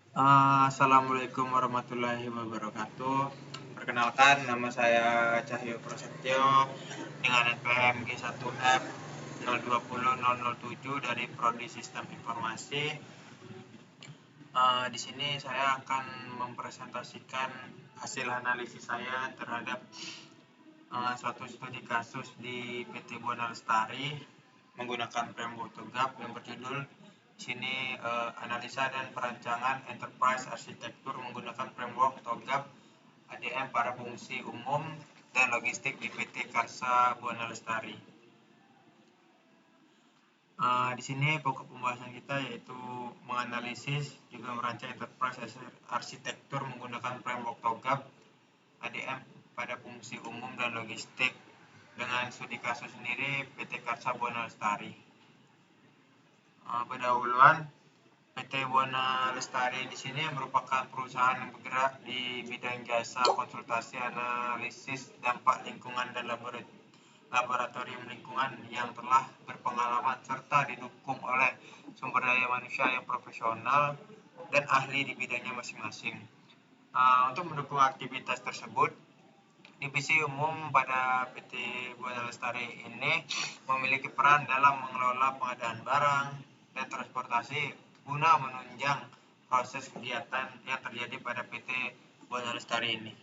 Assalamualaikum warahmatullahi wabarakatuh. Perkenalkan, nama saya Cahyo Prasetyo dengan NPM G1F 020007 dari Prodi Sistem Informasi. Di sini saya akan mempresentasikan hasil analisis saya terhadap suatu studi kasus di PT Buana Lestari menggunakan framework TOGAP yang berjudul sini analisa dan perancangan enterprise arsitektur menggunakan framework TOGAP ADM para fungsi umum dan logistik di PT Karsa Buana Lestari. Di sini pokok pembahasan kita yaitu menganalisis juga merancang enterprise arsitektur menggunakan framework TOGAP ADM pada fungsi umum dan logistik dengan studi kasus sendiri PT Karsa Buana Lestari. Pendahuluan, PT Buana Lestari di sini merupakan perusahaan yang bergerak di bidang jasa konsultasi analisis dampak lingkungan dan laboratorium lingkungan yang telah berpengalaman serta didukung oleh sumber daya manusia yang profesional dan ahli di bidangnya masing-masing. Untuk mendukung aktivitas tersebut, Divisi Umum pada PT Buana Lestari ini memiliki peran dalam mengelola pengadaan barang dan transportasi guna menunjang proses kegiatan yang terjadi pada PT Buana Lestari ini.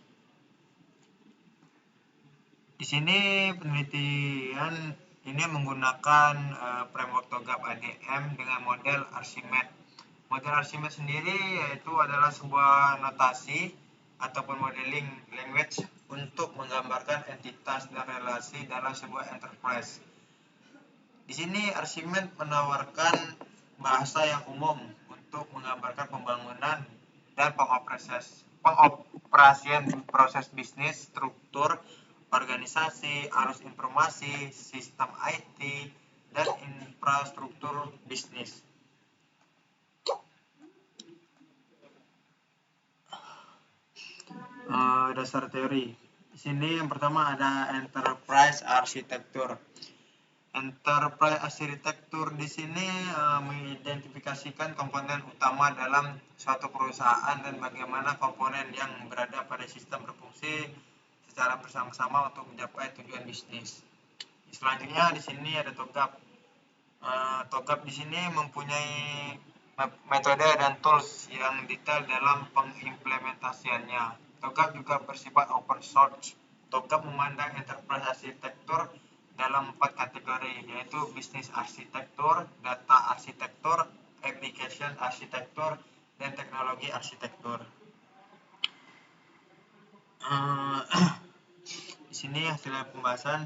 Di sini penelitian ini menggunakan framework TOGAP ADM dengan model Archimedes. Model Archimedes sendiri yaitu adalah sebuah notasi ataupun modeling language untuk menggambarkan entitas dan relasi dalam sebuah enterprise. Di sini Archimedes menawarkan bahasa yang umum untuk menggambarkan pembangunan dan pengoperasian proses bisnis, struktur, organisasi, arus informasi, sistem IT, dan infrastruktur bisnis. Dasar teori. Di sini yang pertama ada enterprise arsitektur. Enterprise arsitektur di sini mengidentifikasikan komponen utama dalam suatu perusahaan dan bagaimana komponen yang berada pada sistem berfungsi secara bersama-sama untuk mencapai tujuan bisnis. Selanjutnya di sini ada TOGAP. TOGAP di sini mempunyai metode dan tools yang detail dalam pengimplementasiannya. TOGAP juga bersifat open source. TOGAP memandang enterprise arsitektur dalam 4 kategori, yaitu bisnis arsitektur, data arsitektur, application arsitektur, dan teknologi arsitektur. Di sini hasil pembahasan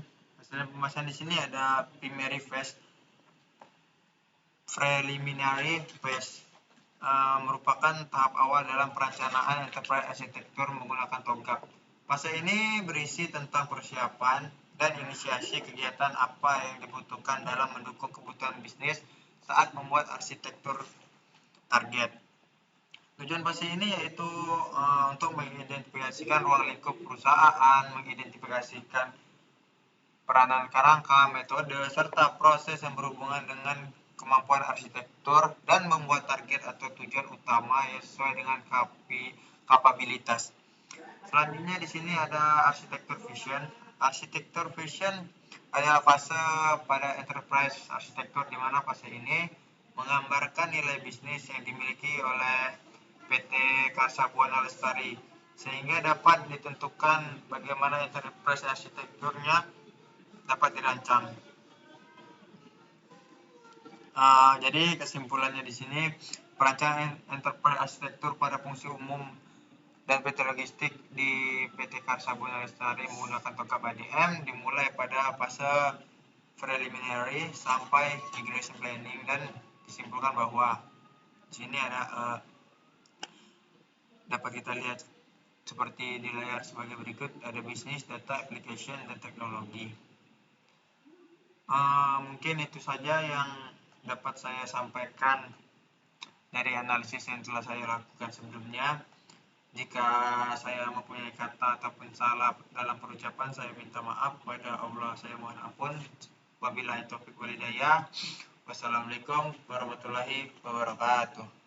di sini ada primary phase, preliminary phase, merupakan tahap awal dalam perencanaan enterprise arsitektur menggunakan TOGAP. Fase ini berisi tentang persiapan dan inisiasi kegiatan apa yang dibutuhkan dalam mendukung kebutuhan bisnis saat membuat arsitektur target. Tujuan fase ini yaitu untuk mengidentifikasikan ruang lingkup perusahaan, mengidentifikasikan peranan kerangka, metode, serta proses yang berhubungan dengan kemampuan arsitektur dan membuat target atau tujuan utama yang sesuai dengan kapabilitas. Selanjutnya di sini ada arsitektur vision. Arsitektur vision adalah fase pada enterprise arsitektur di mana fase ini menggambarkan nilai bisnis yang dimiliki oleh PT Karsa Buana Lestari sehingga dapat ditentukan bagaimana enterprise arsitekturnya dapat dirancang. Jadi kesimpulannya di sini perancangan enterprise arsitektur pada fungsi umum dan PT logistik di PT Karsa Buana Lestari menggunakan TOGAP ADM dimulai pada fase preliminary sampai integration planning, dan disimpulkan bahwa di sini ada dapat kita lihat seperti di layar sebagai berikut, ada bisnis, data, application, dan teknologi. Mungkin itu saja yang dapat saya sampaikan dari analisis yang telah saya lakukan sebelumnya. Jika saya mempunyai kata ataupun salah dalam perucapan, saya minta maaf kepada Allah, saya mohon ampun. Wabillahi taufiq wal hidayah. Wassalamualaikum warahmatullahi wabarakatuh.